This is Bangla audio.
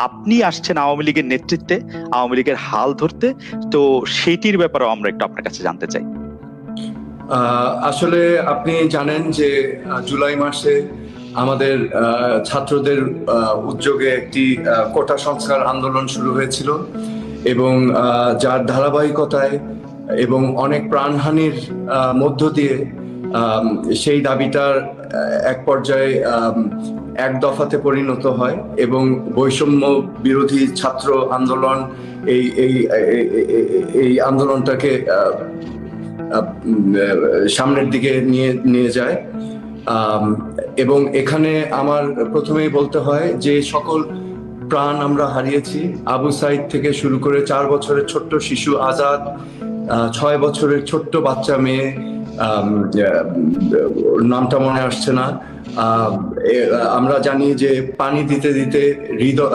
আপনি আসছেন আওয়ামী লীগের নেতৃত্বে, আওয়ামী লীগের হাল ধরতে, তো সেটির ব্যাপারেও আমরা একটু আপনার কাছে জানতে চাই। আসলে আপনি জানেন যে জুলাই মাসে আমাদের ছাত্রদের উদ্যোগে একটি কোটা সংস্কার আন্দোলন শুরু হয়েছিল এবং যার ধারাবাহিকতায় এবং অনেক প্রাণহানির মধ্য দিয়ে সেই দাবিটার এক পর্যায়ে এক দফাতে পরিণত হয় এবং বৈষম্য বিরোধী ছাত্র আন্দোলন এই এই এই আন্দোলনটাকে সামনের দিকে নিয়ে নিয়ে যায়। এবং এখানে আমার প্রথমেই বলতে হয় যে সকল প্রাণ আমরা হারিয়েছি, আবু সাইদ থেকে শুরু করে 4 বছরের ছোট্ট শিশু আজাদ, 6 বছরের ছোট্ট বাচ্চা মেয়ে, নামটা মনে আসছে না, আমরা জানি যে পানি দিতে দিতে হৃদয়